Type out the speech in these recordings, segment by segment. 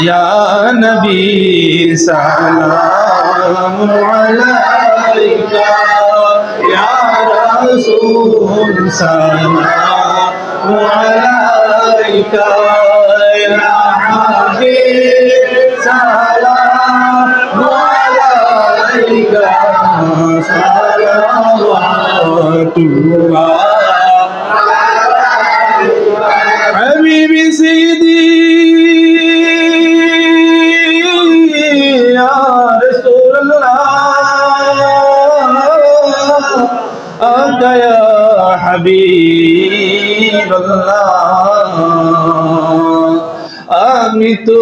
या नबी सलाम अलैका या रसूल सलाम अलैका या हबीब सलाम अलैका सलावतुल्लाह हबीबी सैयदी या হাবিবাল্লাহ আমি তো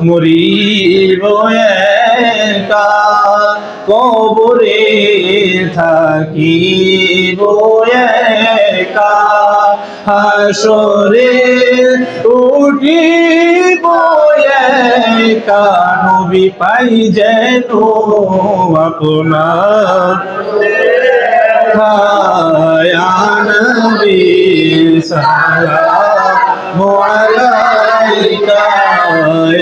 মরিব একা কবরে থাকিব একা হাসরে উঠিব একা নবী পাই যেন আপনার या नबी सलाम अलैका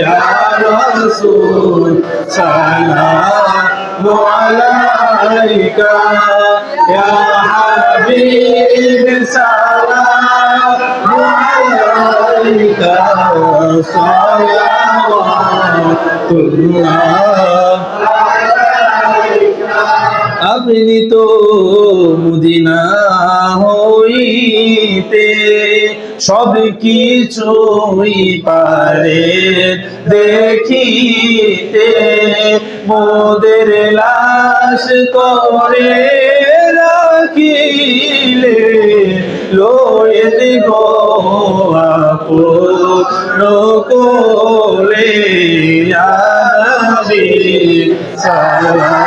या रसूल सलाम अलैका या हबीब सलाम अलैका सलावतुल्लाह আপনি তো মদিনা হইতে সব কিছুই পারে দেখিতে মোদের লাশ করে রাখিলে লয়ে গো আপন কোলে ইয়া নবী সালাম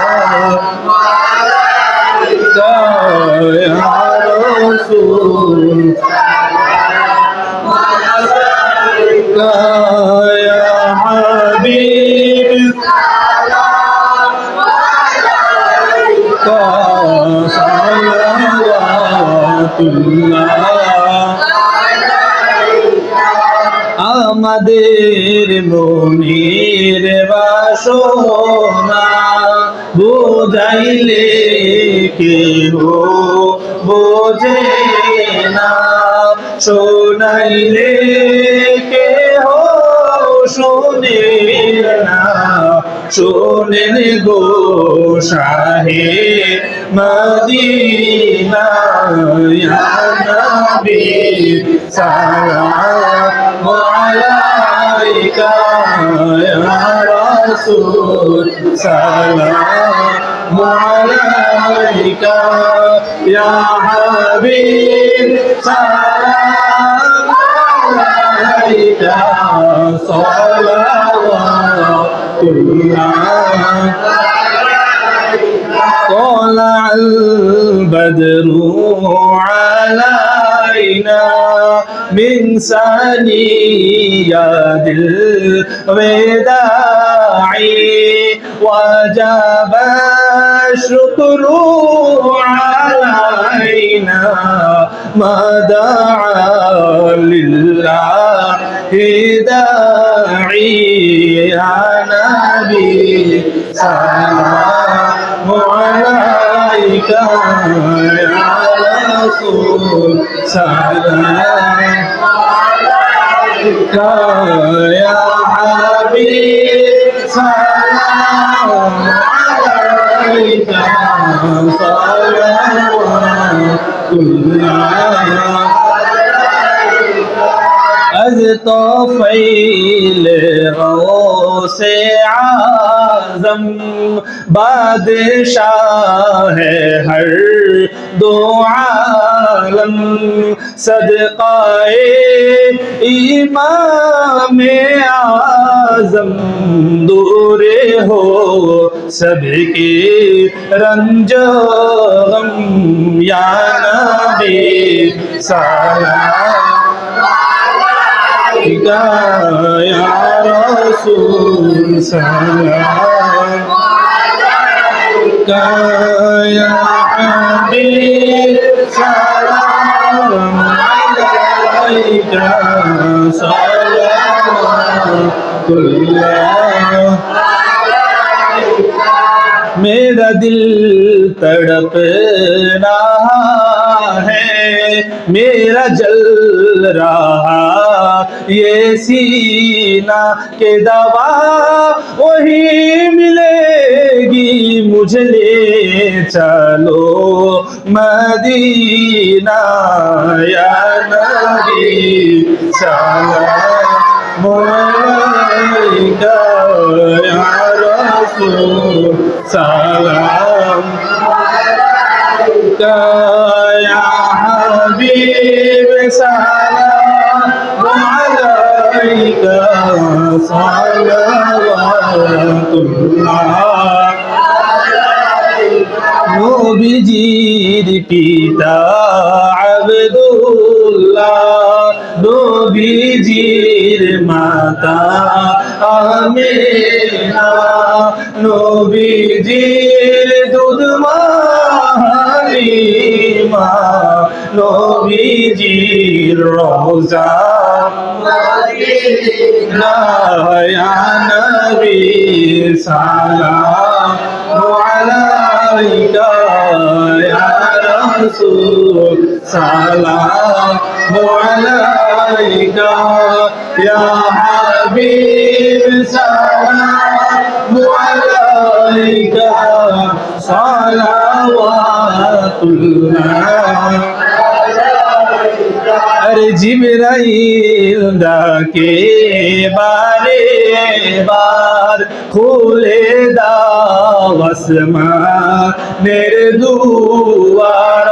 या रसूल अलैका या हबीब अलैका सलावतुल्लाह আমাদের মনের বাসনা বুঝাইলে কেহ বোঝে না শোনাইলে কেহ শোনে না শোনেন গো শাহে মদিনা ইয়া নবী সালাম আলাইকা ইয়া রাসূল সালাম আলাইকা ইয়া হাবিব সালাম আলাইকা সালাওয়াতুল্লাহ طلع البدر علينا من ثنيات الوداع وجب الشكر علينا ما دعا لله داعي يا نبي سلام عليك يا رسول سلام عليك يا حبيب سلام عليك صلوات الله از طفیل غوث اعظم بادشاہ ہے ہر دو عالم صدقہ امام اعظم دور ہو سب کے رنج غم یا نبی سلام یا رسول سلام یا حبیب سلام علیکہ صلوات मेरा दिल तड़प रहा है, मेरा जल रहा ये सीना के दवा वही मिलेगी मुझे ले चलो मदीना या नबी सलाम अलैका या रसूल सलाम अलैका या हबीब सलाम अलैका सल्लल्लाहु নবীজির পিতা আব্দুল্লাহ, নবীজির মাতা আমিনা, নবীজির দুধ মা হালিমা, নবীজির রওজা মদিনা ইয়া নবী সালাম আলাইকা ইয়া রাসূল সালাম আলাইকা ইয়া হাবিব সালাম আলাইকা সালাওয়াতুল্লাহ। अरे जिब्राइल डाके बारे बार खुले दाव আসমানের দুয়ার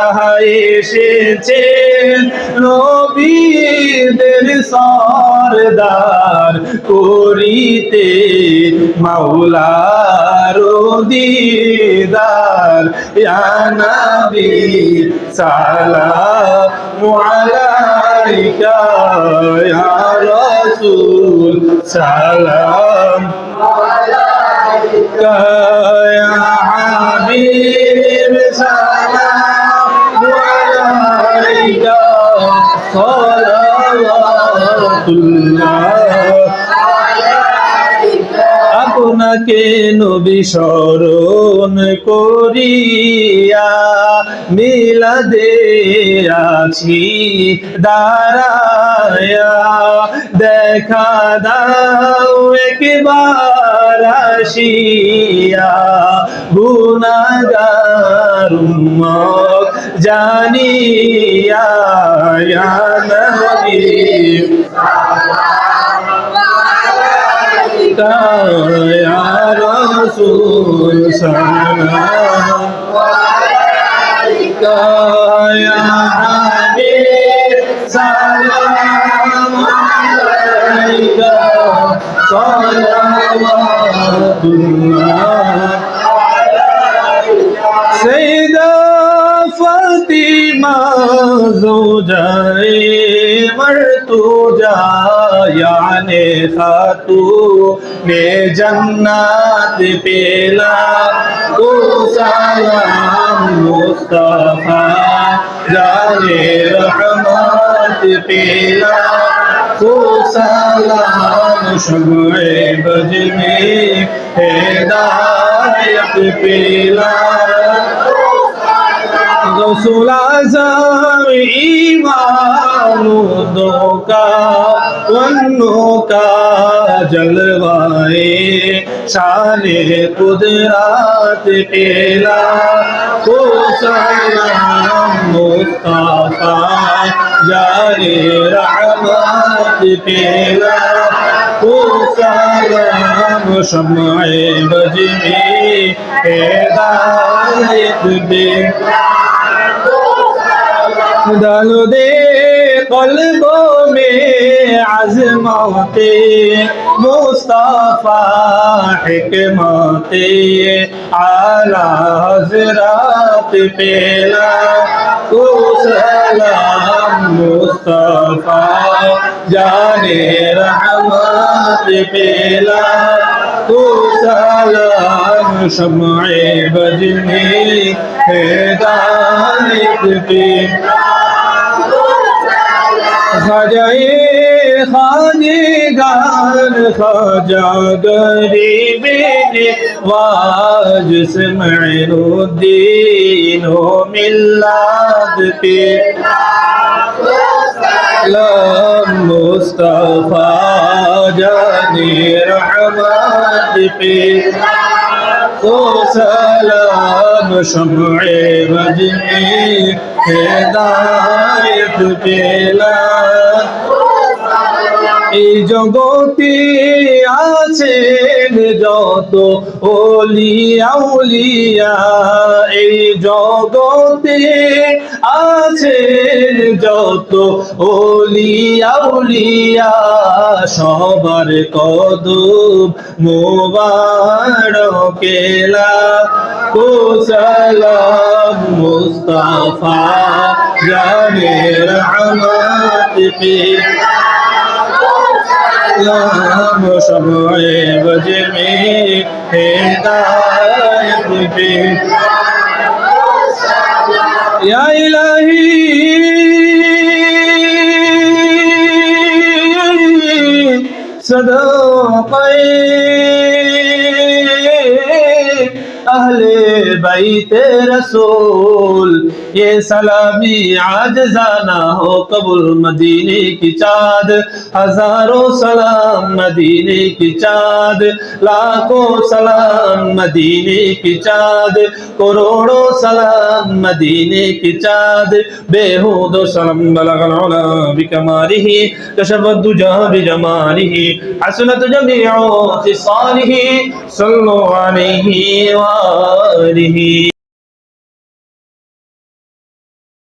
এসেছেন নবীদের সরদার করিতে মাওলার দিদার ইয়া নবী সালামু আলাইকা ইয়া রাসূল সালাম আলাইকা ইয়া হাবিব সালামু আলাইকা সালাওয়াতুল্লাহ। আপনাকে নবী স্মরণ করিয়া মিলাদে আছি দাঁড়ায়া, দেখা দাও একবার আসিয়া গুনাহগার উম্মত জানিয়া ইয়া নবী या रसूल सलाम अलैका या हबीब सलाम अलैका सलावतुल्लाह। सैयदा फातिमा ज़ौजाए मर्तुजा याने खातूने जन्नत पेला को सलाम मुस्तफा जाने रहमत पेला को सलाम शम्ए बज में हिदायत पेला रसूल आज़म ईमानों का वन्नों का जलवाए शाने कुदरत पेला को सलाम मुस्तफा जाने रहमत पेला को सलाम शम्ए बज में हिदायत पेला डालो दे कल्बों में अज़मते मुस्तफा हिकमते आला हज़रत पेला को सलाम मुस्तफा जाने रहमत पेला को सलाम शम्ए बज में हिदायत पेला। ख्वाजाए ख्वाजेगा ख्वाजा गरीब नवाज से मईनुद्दीन हो मिलाद पे सलाम मुस्तफा जाने रहमत पे तो सलाम शम्ए वज में हिदायत पेला এই জগতে আছেন যত ওলিয়া উলিয়া এই জগতে আছেন যত ওলিয়া উলিয়া সবার কদম মোবারকে লাখো সালাম মুস্তাফা জানে রহমত পে सलाम शम्ए वज में हिदायत पे या इलाही सदाक़े अहले बैते रसूल ये सलामी आजजाना हो कबूल मदीने की चाँद हजारों सलाम मदीने की चाँद लाखों सलाम मदीने की चाँद करोड़ों सलाम मदीने की चाँद बेहूदो सलाम बलगल उला बिकमालिही कशफत दुजा बिजमालिही हसनत जमीउ खिसालिही सल्लु अलैहि व आलिही।